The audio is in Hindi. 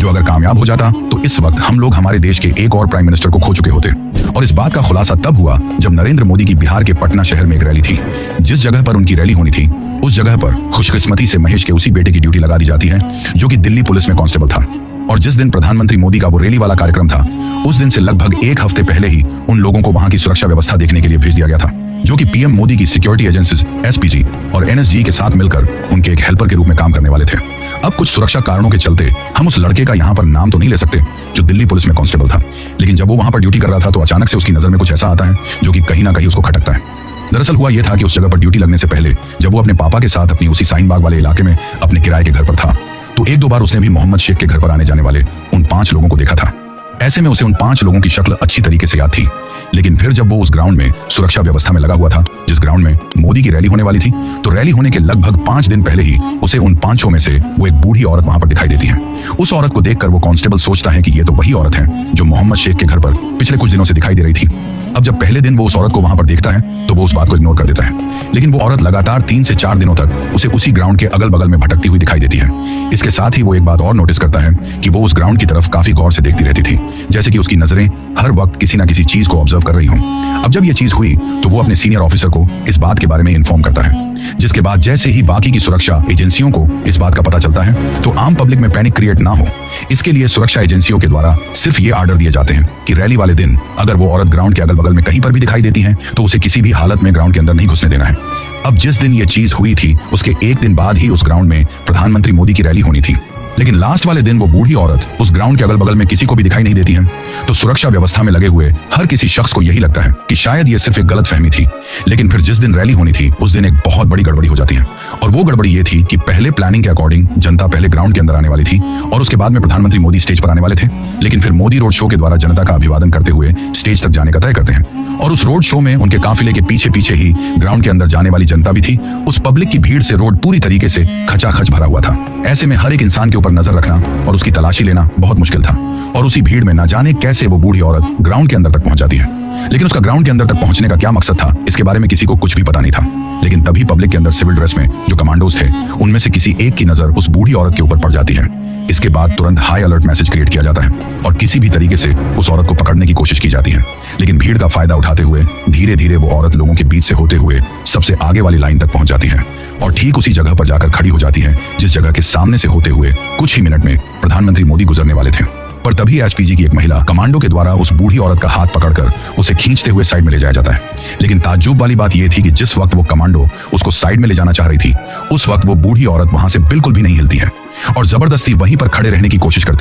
जो अगर कामयाब हो जाता तो इस वक्त हम लोग हमारे देश के एक और प्राइम मिनिस्टर को खो चुके होते। और इस बात का खुलासा तब हुआ जब नरेंद्र मोदी की बिहार के पटना शहर में एक रैली थी। जिस जगह पर उनकी रैली होनी थी उस जगह पर खुशकिस्मती से महेश के उसी बेटे की ड्यूटी लगा दी जाती है जो कि दिल्ली पुलिस में कांस्टेबल था। और जिस दिन प्रधानमंत्री मोदी का वो रैली वाला कार्यक्रम था उस दिन से लगभग एक हफ्ते पहले ही उन लोगों को वहां की सुरक्षा व्यवस्था देखने के लिए भेज दिया गया था, जो कि पीएम मोदी की सिक्योरिटी एजेंसीज एसपीजी और एनएसजी के साथ मिलकर उनके एक हेल्पर के रूप में काम करने वाले थे। अब कुछ सुरक्षा कारणों के चलते हम उस लड़के का यहाँ पर नाम तो नहीं ले सकते जो दिल्ली पुलिस में कांस्टेबल था, लेकिन जब वो वहां पर ड्यूटी कर रहा था तो अचानक से उसकी नजर में कुछ ऐसा आता है जो कि कहीं ना कहीं उसको खटकता है। दरअसल हुआ यह था कि उस जगह पर ड्यूटी लगने से पहले जब वो अपने पापा के साथ अपनी उसी साइन बाग वाले इलाके में अपने किराए के घर पर था तो एक दो बार उसने भी मोहम्मद शेख के घर पर आने जाने वाले उन 5 लोगों को देखा था। ऐसे में उसे उन 5 लोगों की शक्ल अच्छी तरीके से याद थी। लेकिन फिर जब वो उस ग्राउंड में सुरक्षा व्यवस्था में लगा हुआ था जिस ग्राउंड में मोदी की रैली होने वाली थी, तो रैली होने के लगभग 5 दिन पहले ही उसे उन 5 में से वो एक बूढ़ी औरत वहां पर दिखाई देती है। उस औरत को देखकर वो कांस्टेबल सोचता है कि ये तो वही औरत है जो मोहम्मद शेख के घर पर पिछले कुछ दिनों से दिखाई दे रही थी। अब जब पहले दिन वो उस औरत को वहां पर देखता है तो वो उस बात को इग्नोर कर देता है, लेकिन वो औरत लगातार 3 से 4 दिनों तक उसे उसी ग्राउंड के अगल बगल में भटकती हुई दिखाई देती है। इसके साथ ही वो एक बात और नोटिस करता है कि वो उस ग्राउंड की तरफ काफी गौर से देखती रहती थी, जैसे कि उसकी नजरें हर वक्त किसी न किसी चीज को ऑब्जर्व कर रही हों। अब जब ये चीज हुई तो वो अपने सीनियर ऑफिसर को इस बात के बारे में इन्फॉर्म करता है, जिसके बाद जैसे ही बाकी की सुरक्षा एजेंसियों को इस बात का पता चलता है तो आम पब्लिक में पैनिक क्रिएट ना हो इसके लिए सुरक्षा एजेंसियों के द्वारा सिर्फ ये आर्डर दिए जाते हैं कि रैली वाले दिन अगर वो औरत ग्राउंड के अगल बगल में कहीं पर भी दिखाई देती है तो उसे किसी भी हालत में ग्राउंड के अंदर नहीं घुसने देना है। अब जिस दिन ये चीज हुई थी उसके एक दिन बाद ही उस ग्राउंड में प्रधानमंत्री मोदी की रैली होनी थी, लेकिन लास्ट वाले दिन वो बूढ़ी औरत उस ग्राउंड के अगल बगल में किसी को भी दिखाई नहीं देती है। तो सुरक्षा व्यवस्था में लगे हुए हर किसी शख्स को यही लगता है कि शायद ये सिर्फ एक गलतफहमी थी। लेकिन फिर जिस दिन रैली होनी थी उस दिन एक बहुत बड़ी गड़बड़ी हो जाती है, और वो गड़बड़ी ये थी कि पहले प्लानिंग के अकॉर्डिंग जनता पहले ग्राउंड के अंदर आने वाली थी और उसके बाद में प्रधानमंत्री मोदी स्टेज पर आने वाले थे। लेकिन फिर मोदी रोड शो के द्वारा जनता का अभिवादन करते हुए स्टेज तक जाने का तय करते हैं, और उस रोड शो में उनके काफिले के पीछे पीछे ही ग्राउंड के अंदर जाने वाली जनता भी थी। उस पब्लिक की भीड़ से रोड पूरी तरीके से खचाखच भरा हुआ था। ऐसे में हर एक इंसान के ऊपर नजर रखना और उसकी तलाशी लेना बहुत मुश्किल था, और उसी भीड़ में ना जाने कैसे वो बूढ़ी औरत ग्राउंड के अंदर तक पहुंच जाती है। लेकिन उसका ग्राउंड के अंदर तक पहुंचने का क्या मकसद था इसके बारे में किसी को कुछ भी पता नहीं था। लेकिन तभी पब्लिक के अंदर सिविल ड्रेस में जो कमांडोज थे उनमें से किसी एक की नजर उस बूढ़ी औरत के ऊपर पड़ जाती है। इसके बाद तुरंत हाई अलर्ट मैसेज क्रिएट किया जाता है और किसी भी तरीके से उस औरत को पकड़ने की कोशिश की जाती है। लेकिन भीड़ का फायदा उठाते हुए धीरे धीरे वो औरत लोगों के बीच से होते हुए सबसे आगे वाली लाइन तक पहुंच जाती है और ठीक उसी जगह पर जाकर खड़ी हो जाती है जिस जगह के सामने से होते हुए कुछ ही मिनट में प्रधानमंत्री मोदी गुजरने वाले थे। पर तभी एसपीजी की एक महिला कमांडो के द्वारा उस बूढ़ी औरत का हाथ पकड़कर उसे खींचते हुए साइड में ले जाया जाता है। लेकिन ताज्जुब वाली बात यह थी कि जिस वक्त वो कमांडो उसको साइड में ले जाना चाह रही थी उस वक्त वो बूढ़ी औरत वहां से बिल्कुल भी नहीं हिलती है और जबरदस्ती वहीं पर खड़े रहने की कोशिश करती